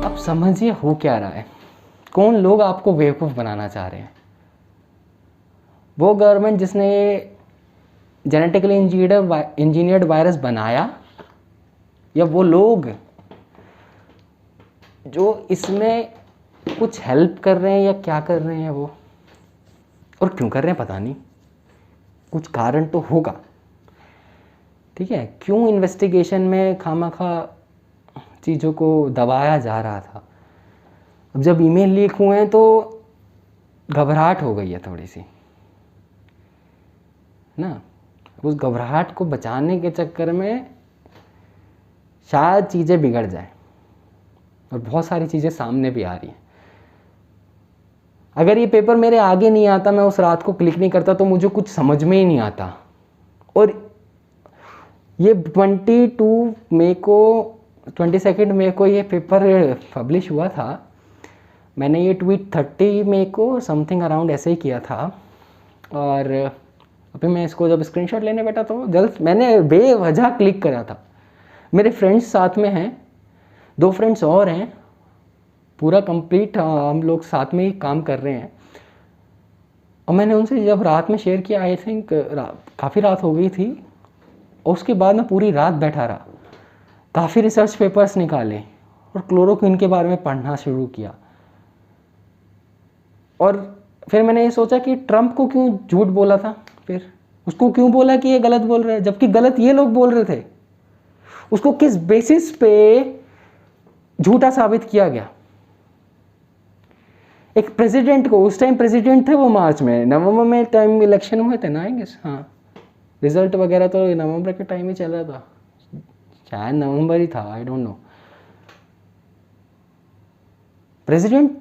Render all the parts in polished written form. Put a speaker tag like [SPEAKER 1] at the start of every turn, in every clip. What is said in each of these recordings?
[SPEAKER 1] अब समझिए हो क्या रहा है, कौन लोग आपको बेवकूफ़ बनाना चाह रहे हैं। वो गवर्नमेंट जिसने जेनेटिकली इंजीनियर्ड वायरस बनाया, या वो लोग जो इसमें कुछ हेल्प कर रहे हैं या क्या कर रहे हैं वो, और क्यों कर रहे हैं पता नहीं, कुछ कारण तो होगा। ठीक है, क्यों इन्वेस्टिगेशन में खामखा चीज़ों को दबाया जा रहा था। अब जब ईमेल लीक हुए हैं तो घबराहट हो गई है थोड़ी सी ना। उस घबराहट को बचाने के चक्कर में शायद चीज़ें बिगड़ जाए, और बहुत सारी चीज़ें सामने भी आ रही हैं। अगर ये पेपर मेरे आगे नहीं आता, मैं उस रात को क्लिक नहीं करता, तो मुझे कुछ समझ में ही नहीं आता। और ये 22 मई को ये पेपर पब्लिश हुआ था। मैंने ये ट्वीट 30 मई को समथिंग अराउंड ऐसे ही किया था, और अभी मैं इसको जब स्क्रीनशॉट लेने बैठा तो जल्द मैंने बेवजह क्लिक करा था। मेरे फ्रेंड्स साथ में हैं, 2 फ्रेंड्स और हैं, पूरा कंप्लीट हम लोग साथ में ही काम कर रहे हैं। और मैंने उनसे जब रात में शेयर किया, आई थिंक काफ़ी रात हो गई थी, और उसके बाद मैं पूरी रात बैठा रहा, काफ़ी रिसर्च पेपर्स निकाले और क्लोरोक्विन के बारे में पढ़ना शुरू किया। और फिर मैंने ये सोचा कि ट्रंप को क्यों झूठ बोला था, फिर उसको क्यों बोला कि ये गलत बोल रहे हैं, जबकि गलत ये लोग बोल रहे थे। उसको किस बेसिस पे झूठा साबित किया गया। एक प्रेसिडेंट को, उस टाइम प्रेसिडेंट थे वो मार्च में, नवंबर में टाइम इलेक्शन हुए थे ना, आई गेस। हाँ, रिजल्ट वगैरह तो नवंबर के टाइम ही चल रहा था, शायद नवंबर ही था, आई डोंट नो। प्रेसिडेंट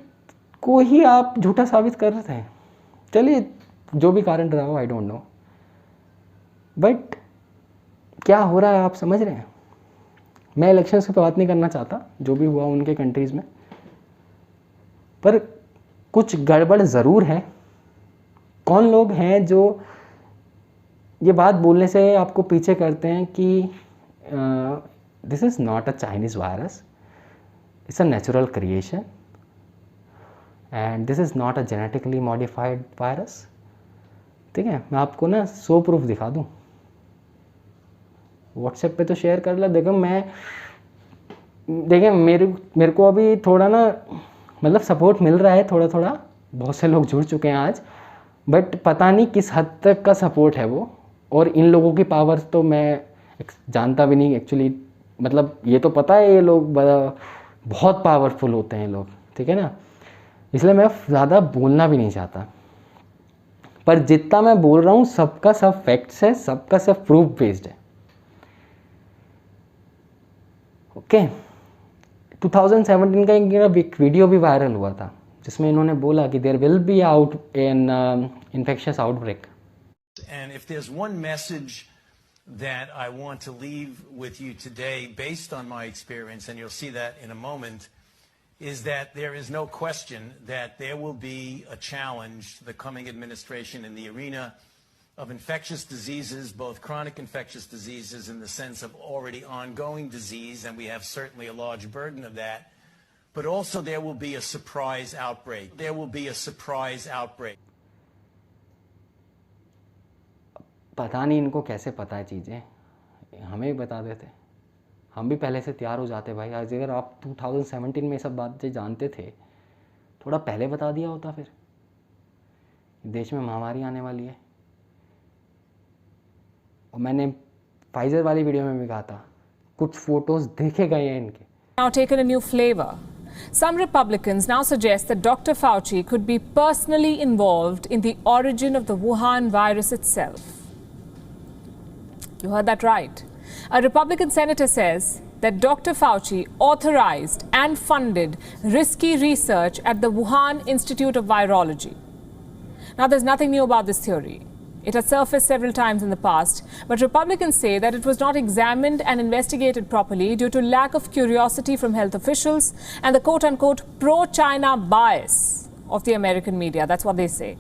[SPEAKER 1] को ही आप झूठा साबित कर रहे थे। चलिए, जो भी कारण रहा हो, आई डोंट नो, बट क्या हो रहा है आप समझ रहे हैं। मैं इलेक्शंस की बात नहीं करना चाहता, जो भी हुआ उनके कंट्रीज़ में, पर कुछ गड़बड़ ज़रूर है। कौन लोग हैं जो ये बात बोलने से आपको पीछे करते हैं कि this is not a Chinese virus, it's a natural creation, and this is not a genetically modified virus. ठीक है, मैं आपको ना 100 प्रूफ दिखा दूँ, व्हाट्सएप पे तो शेयर कर ला। देखो मेरे को अभी थोड़ा ना, मतलब सपोर्ट मिल रहा है थोड़ा थोड़ा, बहुत से लोग जुड़ चुके हैं आज, बट पता नहीं किस हद तक का सपोर्ट है वो। और इन लोगों की पावर तो मैं जानता भी नहीं एक्चुअली, मतलब ये तो पता है ये लोग बहुत पावरफुल होते हैं लोग, ठीक है ना, इसलिए मैं ज़्यादा बोलना भी नहीं चाहता। पर जितना मैं बोल रहा हूँ सबका सब फैक्ट्स है, सबका सब प्रूफ बेस्ड है। ओके, 2017 का एक वीडियो भी वायरल हुआ था जिसमें इन्होंने बोला कि there will be out an infectious outbreak.
[SPEAKER 2] And if there's one message that I want to leave with you today, based on my experience, and you'll see that in a moment, is that there is no question that there will be a challenge to the coming administration in the arena of infectious diseases, both chronic infectious diseases in the sense of already ongoing disease, and we have certainly a large burden of that, but also there will be a surprise outbreak. There will be a surprise outbreak.
[SPEAKER 1] पता नहीं इनको कैसे पता है चीज़ें, हमें भी बता देते, हम भी पहले से तैयार हो जाते भाई। आज अगर आप 2017 में सब बातें जानते थे, थोड़ा पहले बता दिया होता, फिर देश में महामारी आने वाली है। और मैंने फाइजर वाली वीडियो में भी कहा था, कुछ फोटोज देखे गए हैं इनके।
[SPEAKER 3] Now taken a new flavor. Some Republicans now suggest that Dr. Fauci could be personally involved in the origin of the Wuhan virus itself. You heard that right. A Republican senator says that Dr. Fauci authorized and funded risky research at the Wuhan Institute of Virology. Now, there's nothing new about this theory. It has surfaced several times in the past, but Republicans say that it was not examined and investigated properly due to lack of curiosity from health officials and the quote-unquote pro-China bias of the American media. That's what they say.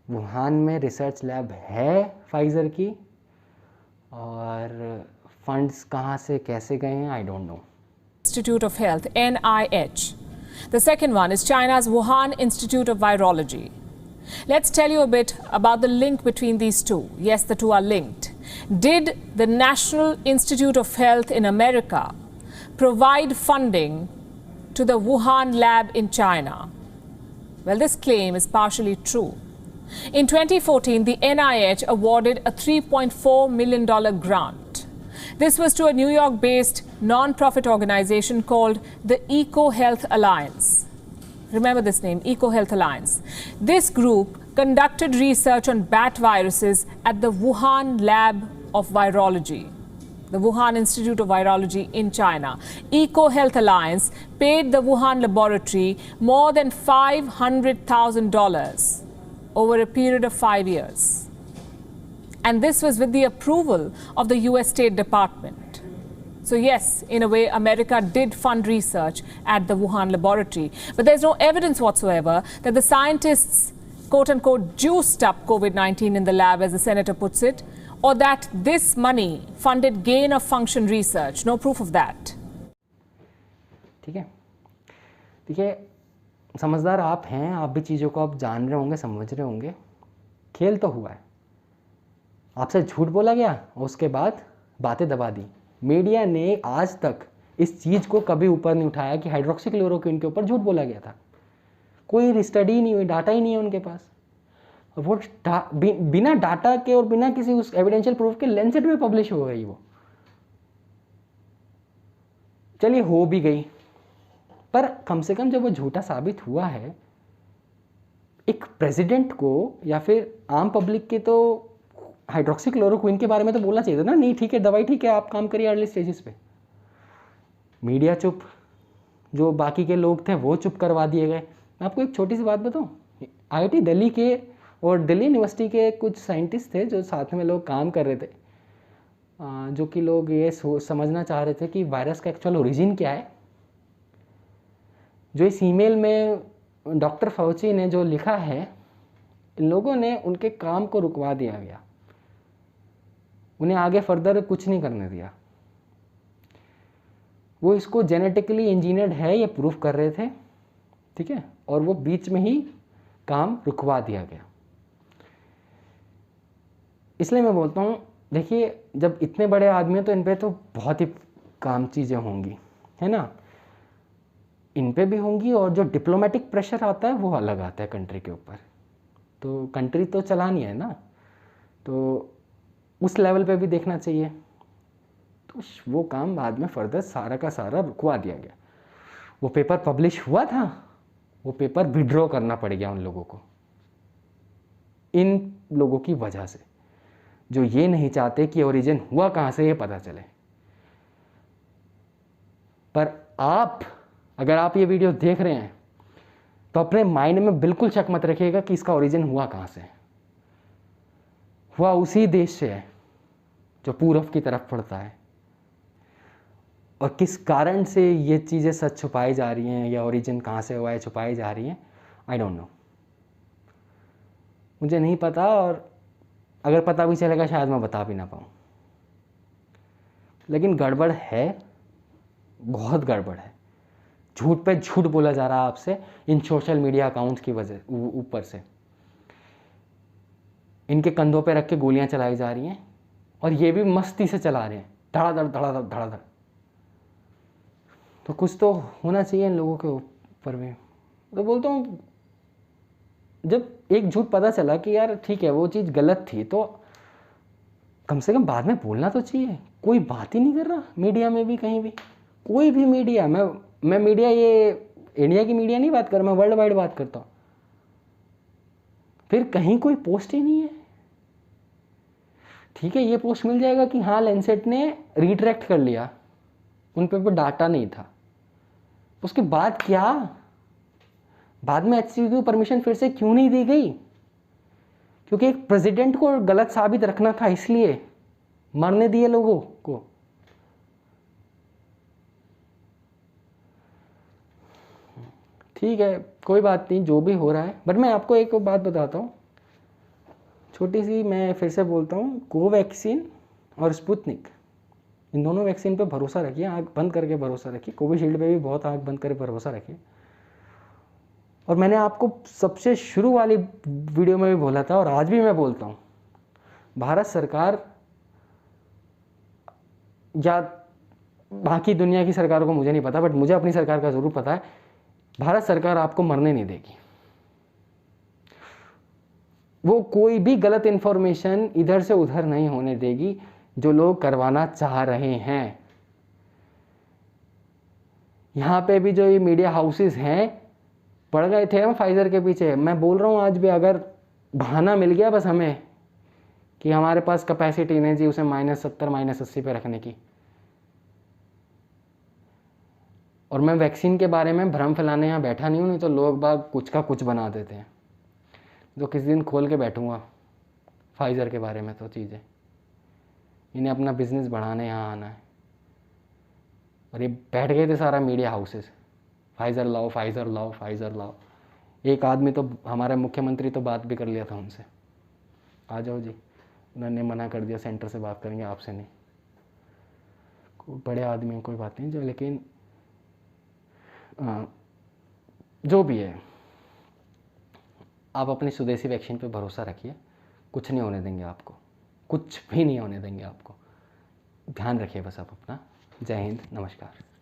[SPEAKER 1] Wuhan में research lab है Pfizer की, और funds कहाँ से कैसे गए हैं, I don't know.
[SPEAKER 3] Institute of Health, NIH. The second one is China's Wuhan Institute of Virology. Let's tell you a bit about the link between these two. Yes, the two are linked. Did the National Institute of Health in America provide funding to the Wuhan lab in China? Well, this claim is partially true. In 2014, the NIH awarded a $3.4 million grant. This was to a New York-based non-profit organization called the EcoHealth Alliance. Remember this name, EcoHealth Alliance. This group conducted research on bat viruses at the Wuhan Lab of Virology, the Wuhan Institute of Virology in China. EcoHealth Alliance paid the Wuhan laboratory more than $500,000 over a period of 5 years. And this was with the approval of the US State Department. So yes, in a way, America did fund research at the Wuhan laboratory. But there's no evidence whatsoever that the scientists, quote unquote, juiced up COVID-19 in the lab, as the senator puts it, or that this money funded gain of function research. No proof of that.
[SPEAKER 1] ठीक है, देखिए, समझदार आप हैं, आप भी चीज़ों को आप जान रहे होंगे, समझ रहे होंगे. खेल तो हुआ है, आपसे झूठ बोला गया और उसके बाद बातें दबा दी. मीडिया ने आज तक इस चीज़ को कभी ऊपर नहीं उठाया कि हाइड्रोक्सीक्लोरोक्विन के ऊपर झूठ बोला गया था. कोई स्टडी नहीं हुई, डाटा ही नहीं है उनके पास. और वो बिना डाटा के और बिना किसी उस एविडेंशियल प्रूफ के लेंसेट में पब्लिश हो गई. वो चलिए हो भी गई, पर कम से कम जब वो झूठा साबित हुआ है, एक प्रेसिडेंट को या फिर आम पब्लिक के तो हाइड्रोक्सीक्लोरोक्विन के बारे में तो बोलना चाहिए था ना. नहीं ठीक है, दवाई ठीक है, आप काम करिए अर्ली स्टेजेस पे. मीडिया चुप, जो बाकी के लोग थे वो चुप करवा दिए गए. मैं आपको एक छोटी सी बात बताऊं, IIT दिल्ली के और दिल्ली यूनिवर्सिटी के कुछ साइंटिस्ट थे जो साथ में लोग काम कर रहे थे, जो कि लोग ये समझना चाह रहे थे कि वायरस का एक्चुअल ओरिजिन क्या है. जो इस ईमेल में डॉक्टर फाउची ने जो लिखा है, इन लोगों ने उनके काम को रुकवा दिया गया, उन्हें आगे फर्दर कुछ नहीं करने दिया. वो इसको जेनेटिकली इंजीनियर्ड है ये प्रूफ कर रहे थे, ठीक है, और वो बीच में ही काम रुकवा दिया गया. इसलिए मैं बोलता हूँ, देखिए, जब इतने बड़े आदमी हैं तो इन पे तो बहुत ही काम चीज़ें होंगी, है ना. इन पे भी होंगी, और जो डिप्लोमेटिक प्रेशर आता है वो अलग आता है कंट्री के ऊपर. तो कंट्री तो चलानी है ना, तो उस लेवल पे भी देखना चाहिए. तो वो काम बाद में फर्दर सारा का सारा रुकवा दिया गया. वो पेपर पब्लिश हुआ था, वो पेपर विड्रॉ करना पड़ गया उन लोगों को, इन लोगों की वजह से, जो ये नहीं चाहते कि ओरिजिन हुआ कहाँ से ये पता चले. पर आप, अगर आप ये वीडियो देख रहे हैं तो अपने माइंड में बिल्कुल शक मत रखिएगा कि इसका ओरिजिन हुआ कहाँ से. हुआ उसी देश से है जो पूर्व की तरफ पड़ता है. और किस कारण से ये चीज़ें सच छुपाई जा रही हैं, या ओरिजिन कहाँ से हुआ है छुपाई जा रही हैं, आई डोंट नो, मुझे नहीं पता. और अगर पता भी चलेगा शायद मैं बता भी ना पाऊँ. लेकिन गड़बड़ है, बहुत गड़बड़ है. झूठ पे झूठ बोला जा रहा है आपसे इन सोशल मीडिया अकाउंट्स की वजह ऊपर से. इनके कंधों पे रख के गोलियां चलाई जा रही हैं, और ये भी मस्ती से चला रहे हैं, धड़ाधड़ धड़ाधड़ धड़ाधड़. तो कुछ तो होना चाहिए इन लोगों के ऊपर भी. तो बोलता हूँ, जब एक झूठ पता चला कि यार ठीक है वो चीज़ गलत थी, तो कम से कम बाद में बोलना तो चाहिए. कोई बात ही नहीं कर रहा मीडिया में भी, कहीं भी, कोई भी मीडिया. मैं मीडिया, ये इंडिया की मीडिया नहीं बात कर रहा, मैं वर्ल्ड वाइड बात करता हूँ. फिर कहीं कोई पोस्ट ही नहीं है. ठीक है, ये पोस्ट मिल जाएगा कि हाँ लैंसेट ने रिट्रैक्ट कर लिया, उन पे डाटा नहीं था. उसके बाद क्या, बाद में HCQ की परमिशन फिर से क्यों नहीं दी गई? क्योंकि एक प्रेसिडेंट को गलत साबित रखना था, इसलिए मरने दिए लोगों को. ठीक है, कोई बात नहीं, जो भी हो रहा है. बट मैं आपको एक बात बताता हूँ छोटी सी, मैं फिर से बोलता हूँ, कोवैक्सीन और स्पुतनिक, इन दोनों वैक्सीन पे भरोसा रखिए, आँख बंद करके भरोसा रखिए। कोविशील्ड पे भी बहुत आँख बंद करके भरोसा रखिए। और मैंने आपको सबसे शुरू वाली वीडियो में भी बोला था और आज भी मैं बोलता हूँ, भारत सरकार या बाकी दुनिया की सरकारों को मुझे नहीं पता, बट मुझे अपनी सरकार का ज़रूर पता है, भारत सरकार आपको मरने नहीं देगी। वो कोई भी गलत इन्फॉर्मेशन इधर से उधर नहीं होने देगी जो लोग करवाना चाह रहे हैं। यहाँ पे भी जो ये मीडिया हाउसेस हैं पड़ गए थे हम फाइजर के पीछे। मैं बोल रहा हूँ आज भी, अगर बहाना मिल गया बस हमें कि हमारे पास कैपेसिटी नहीं जी उसे -70 -80 पे रखने की, और मैं वैक्सीन के बारे में भ्रम फैलाने यहाँ बैठा नहीं हूँ, नहीं तो लोग बाग कुछ का कुछ बना देते हैं। तो किसी दिन खोल के बैठूँगा फाइजर के बारे में तो चीज़ें, इन्हें अपना बिजनेस बढ़ाने यहाँ आना है। और ये बैठ गए थे सारा मीडिया हाउसेस, फाइजर लाओ फाइजर लाओ फाइजर लाओ। एक आदमी तो हमारे मुख्यमंत्री तो बात भी कर लिया था उनसे, आ जाओ जी, उन्होंने मना कर दिया, सेंटर से बात करेंगे आपसे नहीं। कोई बड़े आदमी कोई बात नहीं जो, लेकिन जो भी है आप अपनी स्वदेशी वैक्सीन पे भरोसा रखिए, कुछ नहीं होने देंगे आपको, कुछ भी नहीं होने देंगे आपको। ध्यान रखिए बस आप अपना। जय हिंद, नमस्कार।